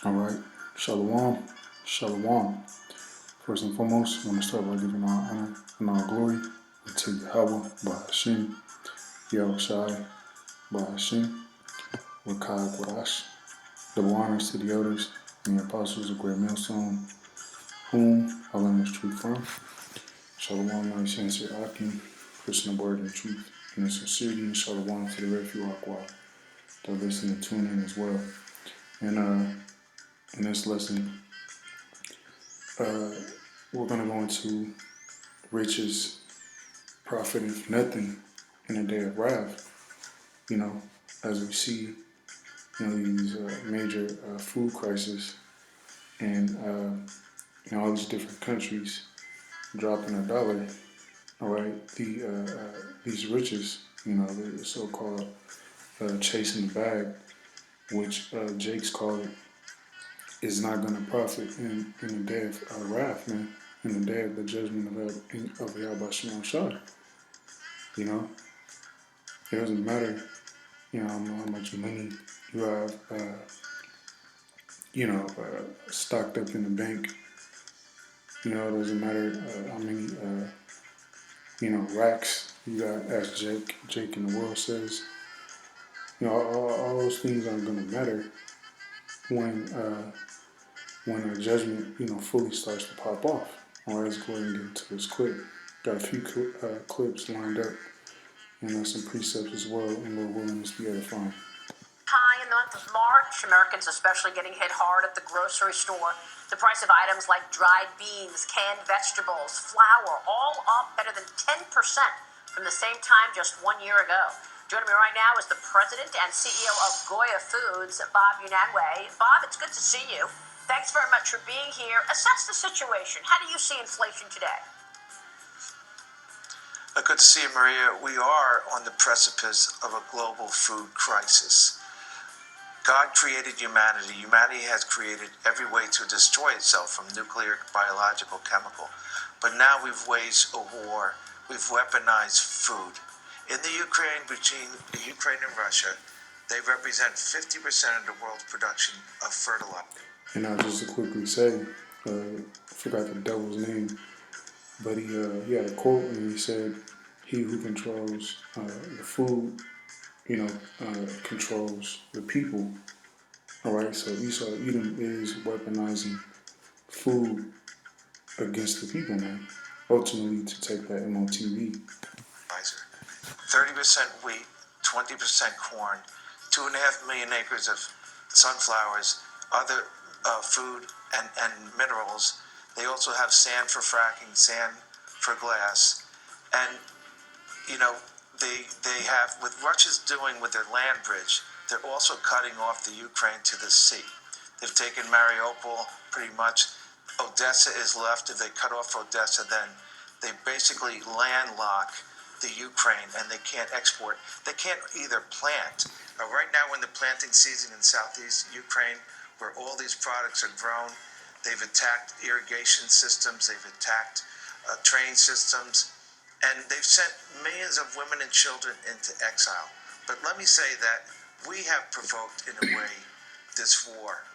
All right, Shalom, Shalom. First and foremost, I want to start by giving our honor and our glory unto Yahweh, Bahashim, Yahushai, Bahashim, Rakai Quadash. Double honors to the elders and the apostles of Great Millstone, whom I learned this truth from. Shalom, my sincere Akim, Christian word and truth, and in sincerity, and Shalom to the Refuge Aqua that listen and tune in as well. And in this lesson, uh, we're going to go into riches profiting for nothing in a day of wrath. You know, as we see, these major food crises and all these different countries dropping a dollar. All right, these riches, the so-called chasing the bag, which Jake's called it, is not going to profit in the day of wrath, man. In the day of the judgment of Yahweh Shema Shai. You know, it doesn't matter, how much money you have, stocked up in the bank. It doesn't matter how many, racks you got, as Jake in the world says. All those things aren't going to matter when a judgment, fully starts to pop off. All right, let's go ahead and get into this clip. Got a few clips lined up, and some precepts as well, and Lord willing, this be edifying. High in the month of March, Americans especially getting hit hard at the grocery store. The price of items like dried beans, canned vegetables, flour, all up better than 10% from the same time just 1 year ago. Joining me right now is the president and CEO of Goya Foods, Bob Unanue. Bob, it's good to see you. Thanks very much for being here. Assess the situation. How do you see inflation today? Good to see you, Maria. We are on the precipice of a global food crisis. God created humanity. Humanity has created every way to destroy itself, from nuclear, biological, chemical. But now we've waged a war. We've weaponized food. In the Ukraine, between Ukraine and Russia, they represent 50% of the world's production of fertilizer. And just to quickly say, I forgot the devil's name, but he had a quote, and he said, "He who controls the food, controls the people." All right, so Esau Edom is weaponizing food against the people, man. Ultimately, to take that MOTV. 30% wheat, 20% corn, 2.5 million acres of sunflowers, other food and minerals. They also have sand for fracking, sand for glass, and they have, with Russia's doing with their land bridge, they're also cutting off the Ukraine to the sea. They've taken Mariupol pretty much. Odessa is left. If they cut off Odessa, then they basically landlock the Ukraine, and they can't export. They can't either plant. Right now, we're in the planting season in southeast Ukraine, where all these products are grown. They've attacked irrigation systems. They've attacked train systems. And they've sent millions of women and children into exile. But let me say that we have provoked, in a way, this war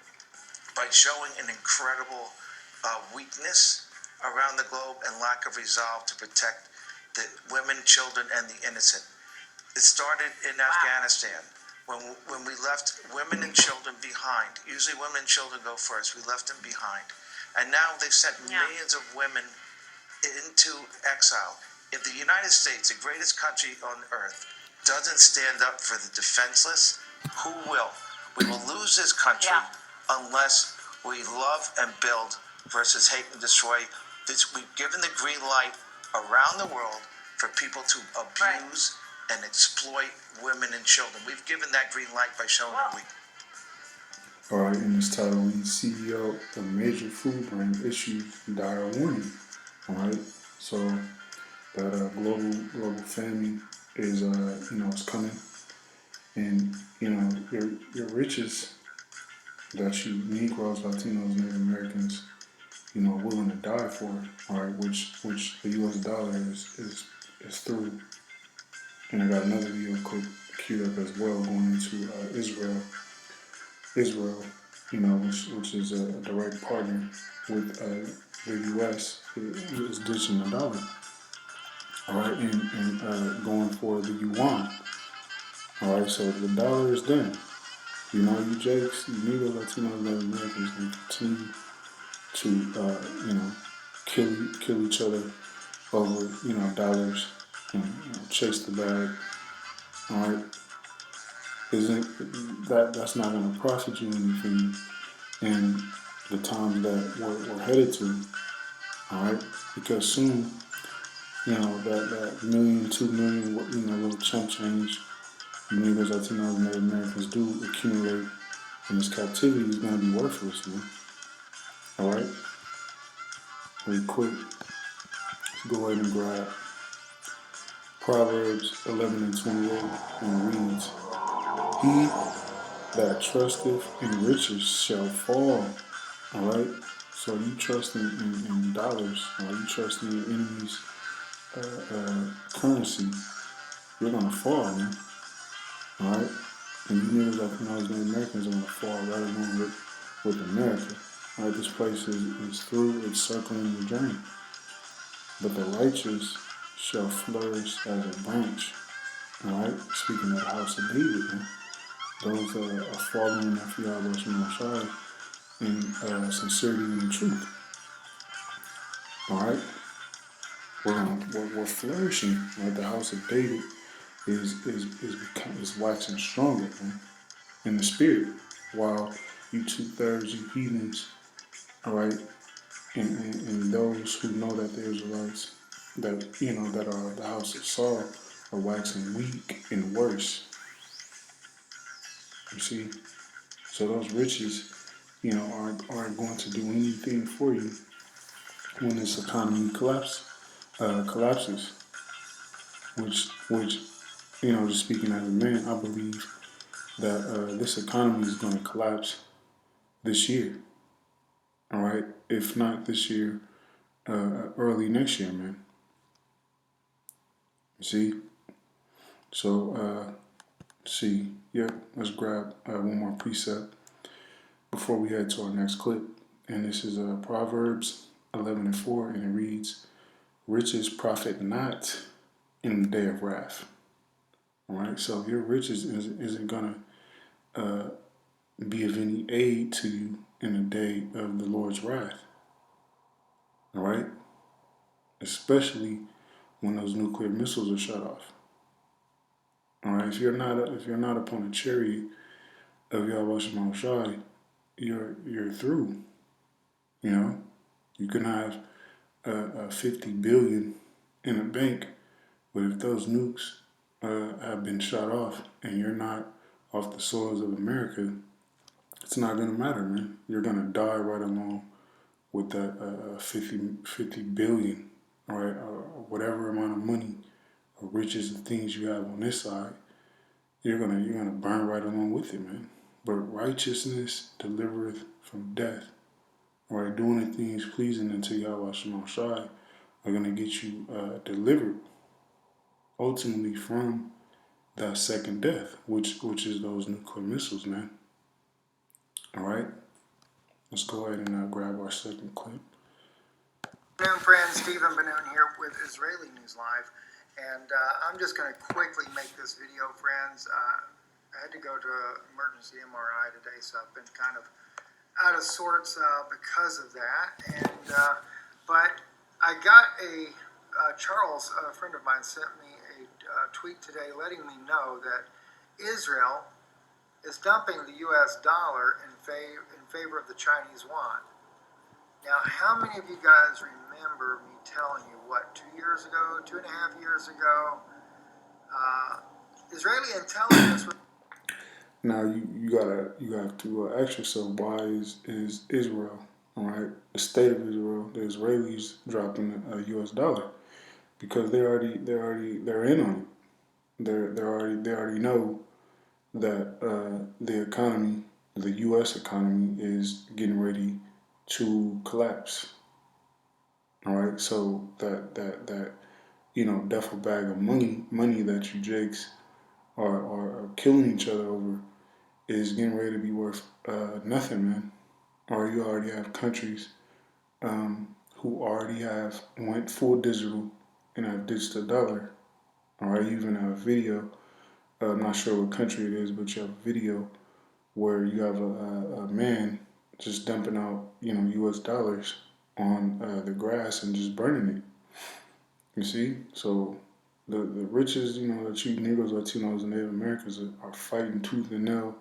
by showing an incredible weakness around the globe and lack of resolve to protect the women, children, and the innocent. It started in Afghanistan when we left women and children behind. Usually women and children go first. We left them behind. And now they've sent millions of women into exile. If the United States, the greatest country on earth, doesn't stand up for the defenseless, who will? We will lose this country unless we love and build versus hate and destroy. We've given the green light around the world for people to abuse and exploit women and children. We've given that green light by showing that we. All right, in this title, we CEO of major food brand issues dire warning. All right, so that global famine is it's coming, and your riches that you Negroes, Latinos, Native Americans, willing to die for, all right, which the U.S. dollar is through. And I got another video clip queued up as well, going into Israel which is a direct partner with the U.S. is ditching the dollar, all right, and going for the yuan, all right. So the dollar is done. You Jakes, you Negro, Latinos, Native Americans can continue to, kill each other over, dollars and chase the bag. All right, isn't that's not going to profit you anything in the times that we're headed to. All right, because soon, that million, 2 million, little chump change you Negroes, Latinos, Native Americans do accumulate in this captivity is going to be worthless, man. All right, really quick, let's go ahead and grab Proverbs 11 and 28 and reads, "He that trusteth in riches shall fall." All right. So you trust in dollars, or you trust in your enemy's currency, you're gonna fall, man. All right. And you niggas like Native Americans are gonna fall right along with America. All right. This place is through. It's circling the drain. But the righteous shall flourish as a branch. All right. Speaking of the house of David, man. Those are following after Yahweh Shai in sincerity and truth. All right, we're flourishing. Right, the house of David is waxing stronger, man, in the spirit. While you 2/3 you heathens, all right, and those who know that the Israelites that are the house of Saul are waxing weak and worse. You see, so those riches, aren't going to do anything for you when this economy collapses. Which just speaking as a man, I believe that this economy is going to collapse this year. All right, if not this year, early next year, man. You see, so see, yep. Let's grab one more precept before we head to our next clip, and this is Proverbs 11 and 4, and it reads, "Riches profit not in the day of wrath." All right, so your riches isn't gonna be of any aid to you in the day of the Lord's wrath. All right, especially when those nuclear missiles are shut off. All right, if you're not upon a chariot of Yahweh Shema Shai, you're through. You can have 50 billion in a bank, but if those nukes have been shot off and you're not off the soils of America, it's not going to matter, man. You're going to die right along with that 50 billion, all right, or whatever amount of money or riches and things you have on this side. You're gonna burn right along with it, man. But righteousness delivereth from death. All right, doing the things pleasing unto Yahweh Shema Shai are gonna get you delivered ultimately from that second death, which is those nuclear missiles, man. All right, let's go ahead and grab our second clip. Good afternoon, friends. Stephen Benoon here with Israeli News Live, and I'm just going to quickly make this video, friends. I had to go to emergency MRI today, so I've been kind of out of sorts because of that. And but I got Charles, a friend of mine, sent me a tweet today letting me know that Israel is dumping the U.S. dollar in favor of the Chinese yuan. Now, how many of you guys remember me telling you, 2 years ago, 2.5 years ago, Israeli intelligence was... Now you have to ask yourself, why is Israel, all right, the state of Israel, the Israelis dropping the U.S. dollar? Because they're in on it. They already know that the economy, the U.S. economy, is getting ready to collapse. All right, so that duffel bag of money that you jakes are killing each other over is getting ready to be worth nothing, man. Or you already have countries who already have went full digital and have ditched the dollar. Or you even have a video. I'm not sure what country it is, but you have a video where you have a man just dumping out, U.S. dollars on the grass and just burning it. You see, so the riches, that you Negroes, Latinos, and Native Americans are fighting tooth and nail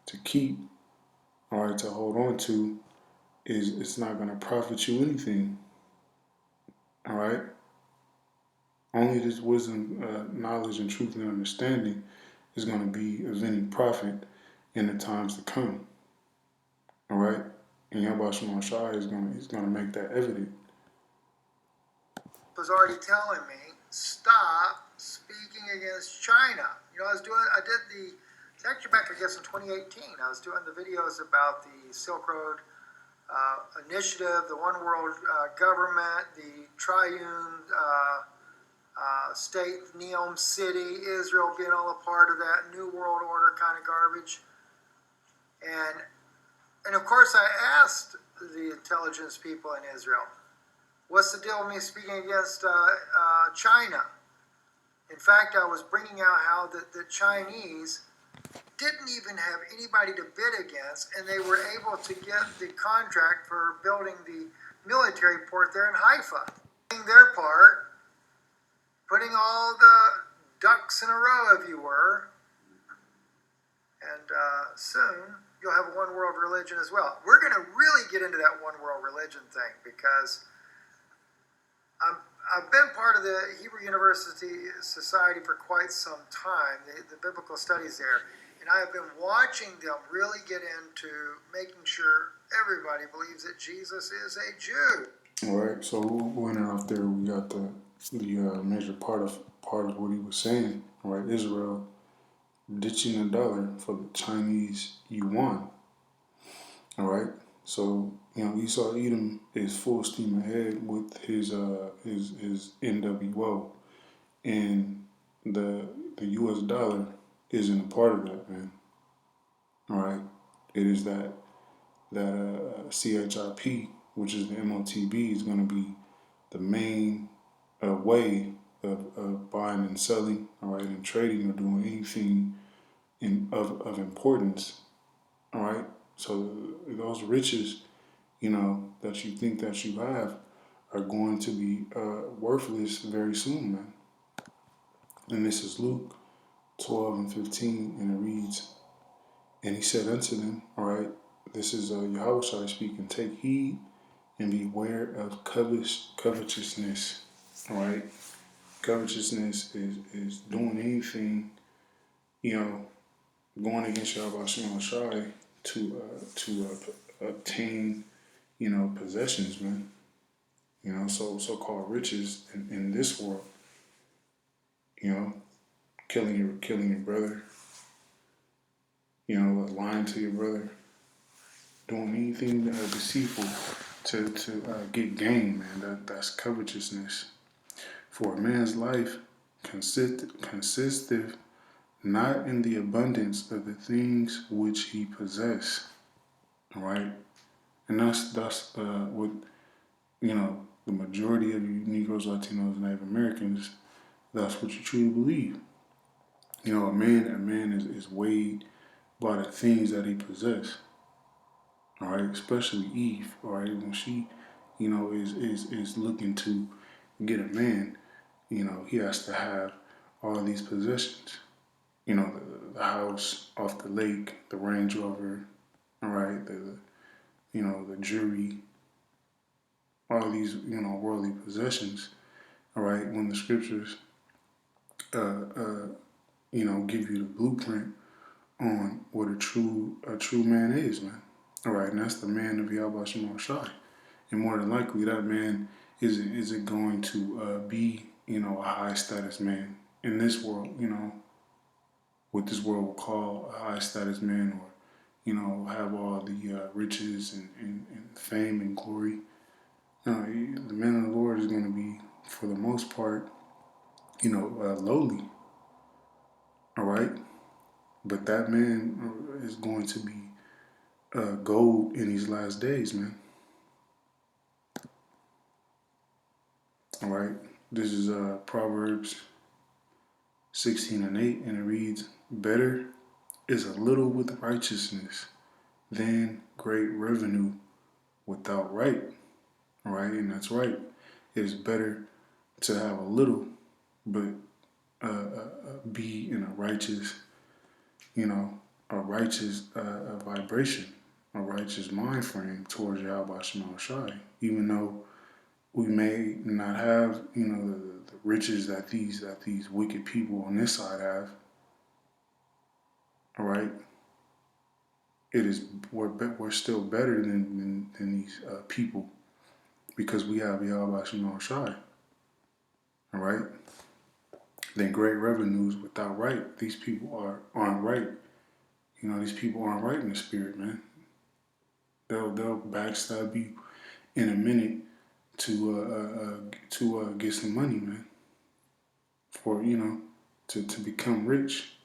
to keep, or to hold on to, is it's not going to profit you anything. All right. Only this wisdom, knowledge, and truth and understanding is going to be of any profit in the times to come. All right. And Yahweh Shema Shai is going to make that evident. Was already telling me, stop speaking against China. It's actually back, I guess, in 2018. I was doing the videos about the Silk Road Initiative, the One World Government, the Triune State, Neom City, Israel being all a part of that New World Order kind of garbage. And of course, I asked the intelligence people in Israel, what's the deal with me speaking against China? In fact, I was bringing out how the Chinese didn't even have anybody to bid against, and they were able to get the contract for building the military port there in Haifa. Doing their part, putting all the ducks in a row, if you were, and soon you'll have a one world religion as well. We're going to really get into that one world religion thing, because I've been part of the Hebrew University Society for quite some time, the biblical studies there, and I have been watching them really get into making sure everybody believes that Jesus is a Jew. All right, so we went out there. We got the major part of what he was saying. All right, Israel ditching the dollar for the Chinese yuan. All right, so Esau Edom is full steam ahead with his NWO, and the U.S. dollar isn't a part of that, man. All right, it is that CHIP, which is the MOTB, is going to be the main way of buying and selling, all right, and trading or doing anything of importance, all right. So those riches, that you think that you have, are going to be worthless very soon, man. And this is Luke 12:15, and it reads, "And he said unto them," all right, this is Yahushua speaking, "Take heed and beware of covetousness." All right, covetousness is doing anything, going against Yahweh Shem Shai to obtain, possessions, man. So-called riches in this world. Killing your brother. Lying to your brother. Doing anything deceitful to get gain, man. That's covetousness. For a man's life consisteth not in the abundance of the things which he possess. All right, and that's what the majority of you Negroes, Latinos, and Native Americans. That's what you truly believe. A man is weighed by the things that he possesses. All right, especially Eve. All right, when she, is looking to get a man, he has to have all these possessions. The house off the lake, the Range Rover, all right, the jewelry, all these, worldly possessions, all right, when the scriptures, give you the blueprint on what a true man is, man. All right, and that's the man of Yahweh Shema Shai. And more than likely, that man isn't going to be, a high status man in this world, what this world will call a high status man, or, have all the riches and fame and glory. The man of the Lord is going to be, for the most part, lowly. All right. But that man is going to be gold in these last days, man. All right. This is Proverbs 16:8, and it reads, "Better is a little with righteousness than great revenue without right." All right, and that's right. It is better to have a little, but be in a righteous, a righteous vibration, a righteous mind frame towards Yahweh Shema Shai. Even though we may not have, the riches that these wicked people on this side have. All right, we're still better than these people because we have Yahweh Shema Shai. All right, then great revenues without right. These people aren't right. These people aren't right in the spirit, man. They'll backstab you in a minute to get some money, man. For to become rich.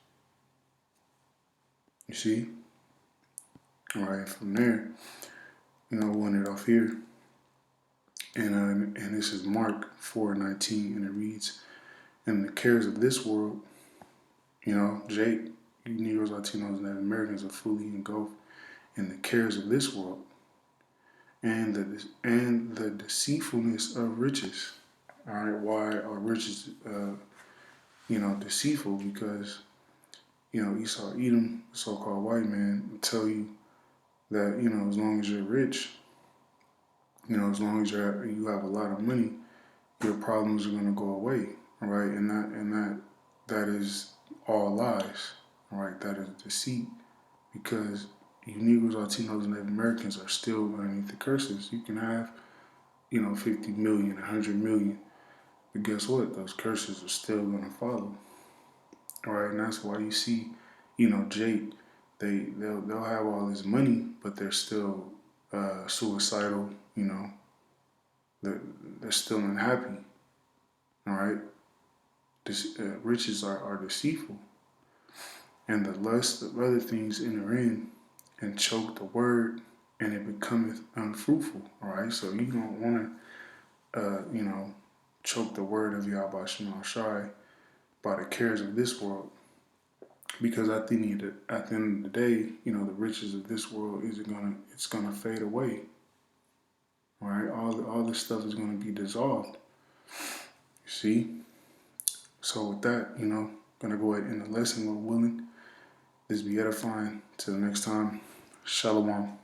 You see. All right. From there, we'll end it off here. And this is Mark 4:19, and it reads, "And the cares of this world, Jake, you Negroes, Latinos, and Native Americans are fully engulfed in the cares of this world, and the deceitfulness of riches." All right, why are riches, deceitful? Because Esau Edom, the so-called white man, will tell you that as long as you're rich, as long as you have a lot of money, your problems are gonna go away. All right, and that is all lies. All right, that is deceit, because you Negroes, Latinos, and Native Americans are still underneath the curses. You can have 50 million, 100 million, but guess what? Those curses are still gonna follow. All right, and that's why you see, Jake, they'll have all this money, but they're still suicidal. They're still unhappy. All right, riches are deceitful, and the lust of other things enter in and choke the word, and it becometh unfruitful. All right, so you don't want to, choke the word of Yahweh Shema Shai by the cares of this world. Because at the end of the day, the riches of this world it's gonna fade away. All right, all this stuff is gonna be dissolved. You see. So with that, gonna go ahead and end the lesson, Lord willing. This be edifying. Till the next time, Shalom.